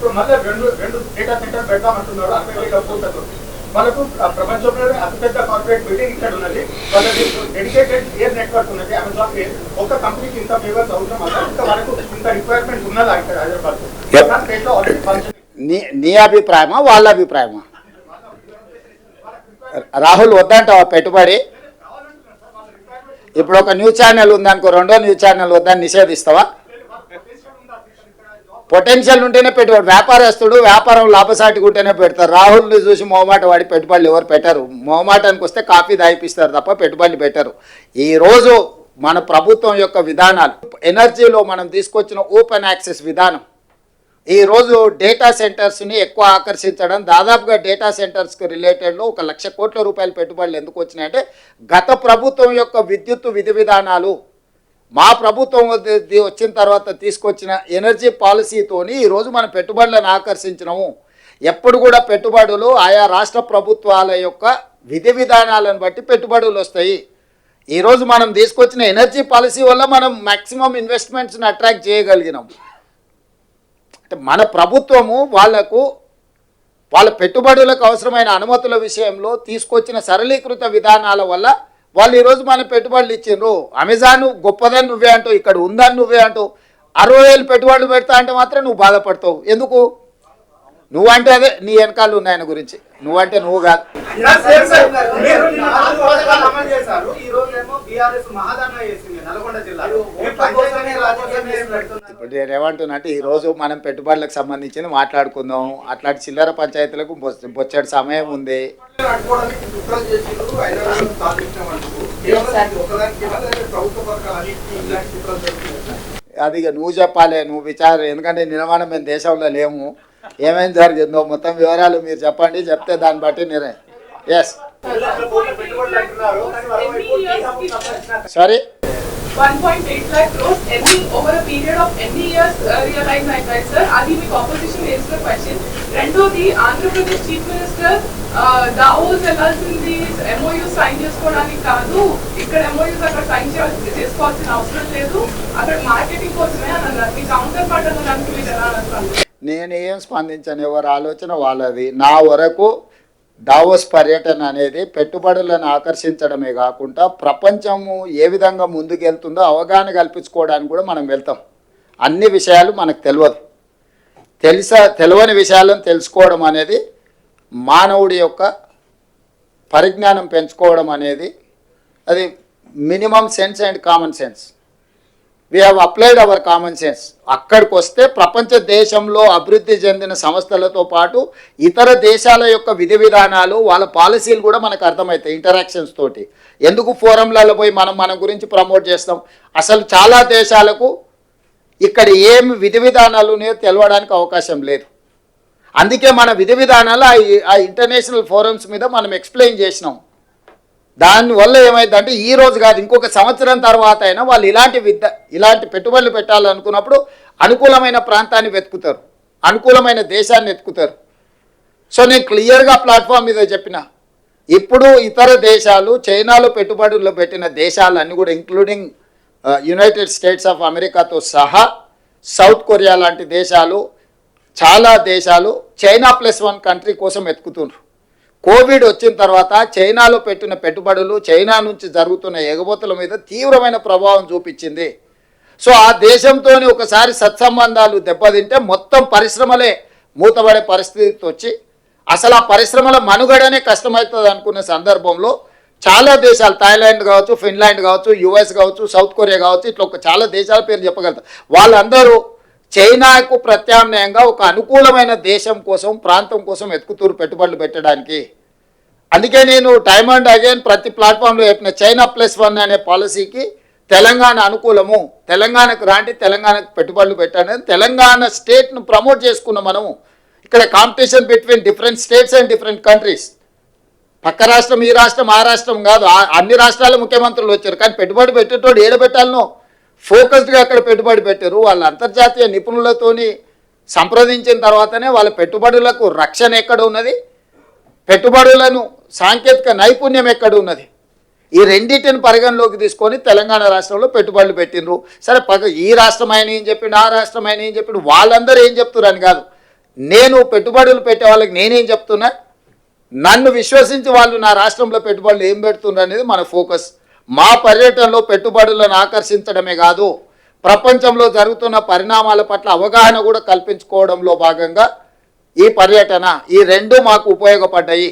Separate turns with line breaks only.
ఇప్పుడు మళ్ళీ రెండు డేటా సెంటర్ పెడతామంటున్నారు 60,000 కోట్లతో. మనకు ప్రపంచంలోనే అతిపెద్ద కార్పొరేట్ బిల్డింగ్ ఇక్కడ ఉన్నది, వాళ్ళకి డెడికేటెడ్ ఎయిర్ నెట్వర్క్ ఉన్నది, అమెజాన్ ఎయిర్. ఒక్క కంపెనీకి ఇంత ఫేవర్స్ అవసరం అలా ఇంకా మనకు ఇంత రిక్వైర్మెంట్ ఉన్నదా ఇక్కడ హైదరాబాద్ స్టేట్లో ఆల్రెడీ ఫంక్షన్?
నీ అభిప్రాయమా వాళ్ళ అభిప్రాయమా? రాహుల్ వద్దంటావా పెట్టుబడి? ఇప్పుడు ఒక న్యూస్ ఛానల్ ఉందనుకో, రెండో న్యూస్ ఛానల్ వద్దని నిషేధిస్తావా? పొటెన్షియల్ ఉంటేనే పెట్టుబడి. వ్యాపారస్తుడు వ్యాపారం లాభసాటిగా ఉంటేనే పెడతారు. రాహుల్ని చూసి మొహమాట వాడి పెట్టుబడులు ఎవరు పెట్టరు. మొహమాటానికి వస్తే కాఫీ దాయిపిస్తారు తప్ప పెట్టుబడులు పెట్టరు. ఈరోజు మన ప్రభుత్వం యొక్క విధానాలు, ఎనర్జీలో మనం తీసుకొచ్చిన ఓపెన్ యాక్సెస్ విధానం ఈరోజు డేటా సెంటర్స్ని ఎక్కువ ఆకర్షించడం. దాదాపుగా డేటా సెంటర్స్కి రిలేటెడ్లో 1,00,000 కోట్ల రూపాయల పెట్టుబడులు ఎందుకు వచ్చినాయంటే గత ప్రభుత్వం యొక్క విద్యుత్ విధి విధానాలు, మా ప్రభుత్వం వచ్చిన తర్వాత తీసుకొచ్చిన ఎనర్జీ పాలసీతోని ఈరోజు మనం పెట్టుబడులను ఆకర్షించినాము. ఎప్పుడు కూడా పెట్టుబడులు ఆయా రాష్ట్ర ప్రభుత్వాల యొక్క విధి విధానాలను బట్టి పెట్టుబడులు వస్తాయి. ఈరోజు మనం తీసుకొచ్చిన ఎనర్జీ పాలసీ వల్ల మనం మ్యాక్సిమం ఇన్వెస్ట్మెంట్స్ని అట్రాక్ట్ చేయగలిగినాం. అంటే మన ప్రభుత్వము వాళ్ళ పెట్టుబడులకు అవసరమైన అనుమతుల విషయంలో తీసుకొచ్చిన సరళీకృత విధానాల వల్ల వాళ్ళు ఈరోజు మన పెట్టుబడులు ఇచ్చిండ్రు. అమెజాన్ గొప్పదని నువ్వే అంటావు, ఇక్కడ ఉందని నువ్వే అంటావు. 60,000 పెట్టుబడులు పెడతా అంటే మాత్రం నువ్వు బాధపడతావు. ఎందుకు? నువ్వంటే అదే నీ వెనకాల ఉన్నాయి ఆయన గురించి, నువ్వంటే నువ్వు కాదు. ఇప్పుడు నేను ఏమంటున్నా అంటే ఈరోజు మనం పెట్టుబడులకు సంబంధించి మాట్లాడుకుందాం. అట్లాంటి చిల్లర పంచాయతీలకు బొచ్చడి సమయం ఉంది. అది ఇక నువ్వు చెప్పాలి, నువ్వు విచారం. ఎందుకంటే నిర్మాణం మేము దేశంలో లేము, ఏమేమి జరిగిందో మొత్తం వివరాలు మీరు చెప్పండి. చెప్తే దాన్ని బట్టి నిర్ణయం. Yes sorry
1.8 lakh crores over a period of any years realized like that, sir. Adi మీకు opposition raised the question. రెండోది ఆంధ్రప్రదేశ్ చీఫ్ మినిస్టర్ దావోస్ వెళ్ళాల్సింది MOU సైన్ చేసుకోవడానికి కాదు, ఇక్కడ MOUs అక్కడ సైన్ చేసుకోవాల్సిన అవసరం లేదు, అక్కడ మార్కెటింగ్ కోసమే అని అన్నారు. మీ కౌంటర్ పార్ట్ అనడానికి మీరు ఎలా అన్నారు?
నేను ఏం స్పందించాను, ఎవరి ఆలోచన వాళ్ళది. నా వరకు దావోస్ పర్యటన అనేది పెట్టుబడులను ఆకర్షించడమే కాకుండా ప్రపంచము ఏ విధంగా ముందుకెళ్తుందో అవగాహన కల్పించుకోవడానికి కూడా మనం వెళ్తాం. అన్ని విషయాలు మనకు తెలియని విషయాలను తెలుసుకోవడం అనేది మానవుడి యొక్క పరిజ్ఞానం పెంచుకోవడం అనేది అది minimum sense and common sense. We have applied our common sense. అక్కడికి వస్తే ప్రపంచ దేశంలో అభివృద్ధి చెందిన సంస్థలతో పాటు ఇతర దేశాల యొక్క విధి విధానాలు, వాళ్ళ పాలసీలు కూడా మనకు అర్థమవుతాయి ఇంటరాక్షన్స్ తోటి. ఎందుకు ఫోరంలలో పోయి మన గురించి ప్రమోట్ చేస్తాం? అసలు చాలా దేశాలకు ఇక్కడ ఏమి విధి విధానాలు ఉన్నాయో తెలవడానికి అవకాశం లేదు. అందుకే మన విధి విధానాలు ఆ ఇంటర్నేషనల్ ఫోరమ్స్ మీద మనం ఎక్స్ప్లెయిన్ చేసినాం. దానివల్ల ఏమైందంటే ఈ రోజు కాదు, ఇంకొక సంవత్సరం తర్వాత అయినా వాళ్ళు ఇలాంటి పెట్టుబడులు పెట్టాలనుకున్నప్పుడు అనుకూలమైన ప్రాంతాన్ని వెతుకుతారు, అనుకూలమైన దేశాన్ని వెతుకుతారు. సో నేను క్లియర్గా ప్లాట్ఫామ్ మీద చెప్పిన, ఇప్పుడు ఇతర దేశాలు చైనాలో పెట్టుబడులు పెట్టిన దేశాలన్నీ కూడా ఇంక్లూడింగ్ యునైటెడ్ స్టేట్స్ ఆఫ్ అమెరికాతో సహా సౌత్ కొరియా లాంటి దేశాలు, చాలా దేశాలు చైనా +1 కంట్రీ కోసం వెతుకుతున్నారు. కోవిడ్ వచ్చిన తర్వాత చైనాలో పెట్టిన పెట్టుబడులు చైనా నుంచి జరుగుతున్న ఎగబోతుల మీద తీవ్రమైన ప్రభావం చూపించింది. సో ఆ దేశంతో ఒకసారి సత్సంబంధాలు దెబ్బతింటే మొత్తం పరిశ్రమలే మూతపడే పరిస్థితి వచ్చి అసలు ఆ పరిశ్రమల మనుగడనే కష్టమవుతుంది అనుకునే సందర్భంలో చాలా దేశాలు, థాయిలాండ్ కావచ్చు, ఫిన్లాండ్ కావచ్చు, US కావచ్చు, సౌత్ కొరియా కావచ్చు, ఇట్లా చాలా దేశాల పేరు చెప్పగలుగుతారు. వాళ్ళందరూ చైనాకు ప్రత్యామ్నాయంగా ఒక అనుకూలమైన దేశం కోసం, ప్రాంతం కోసం వెతుకుతూరు పెట్టుబడులు పెట్టడానికి. అందుకే నేను టైమ్ అండ్ అగైన్ ప్రతి ప్లాట్ఫామ్లో చెప్పిన చైనా +1 అనే పాలసీకి తెలంగాణ అనుకూలము, తెలంగాణకు రాండి, తెలంగాణకు పెట్టుబడులు పెట్టండి. తెలంగాణ స్టేట్ను ప్రమోట్ చేసుకున్నాం మనము. ఇక్కడ competition between different states and different countries. పక్క రాష్ట్రం, ఈ రాష్ట్రం, ఆ రాష్ట్రం కాదు, అన్ని రాష్ట్రాల ముఖ్యమంత్రులు వచ్చారు. కానీ పెట్టుబడి పెట్టేటోడు ఏడబెట్టాలనో ఫోకస్డ్గా అక్కడ పెట్టుబడి పెట్టారు. వాళ్ళ అంతర్జాతీయ నిపుణులతోని సంప్రదించిన తర్వాతనే వాళ్ళ పెట్టుబడులకు రక్షణ ఎక్కడ ఉన్నది, పెట్టుబడులను సాంకేతిక నైపుణ్యం ఎక్కడ ఉన్నది, ఈ రెండింటిని పరిగణలోకి తీసుకొని తెలంగాణ రాష్ట్రంలో పెట్టుబడులు పెట్టినరు. సరే ఈ రాష్ట్రం ఆయన ఏం చెప్పిండు, ఆ రాష్ట్రం ఆయన ఏం చెప్పిండు, వాళ్ళందరూ ఏం చెప్తున్నారు అని కాదు. నేను పెట్టుబడులు పెట్టే వాళ్ళకి నేనేం చెప్తున్నా, నన్ను విశ్వసించి వాళ్ళు నా రాష్ట్రంలో పెట్టుబడులు ఏం పెడుతున్నారు అనేది మన ఫోకస్. మా పర్యటనలో పెట్టుబడులను ఆకర్షించడమే కాదు, ప్రపంచంలో జరుగుతున్న పరిణామాల పట్ల అవగాహన కూడా కల్పించుకోవడంలో భాగంగా ఈ పర్యటన, ఈ రెండు మాకు ఉపయోగపడ్డాయి.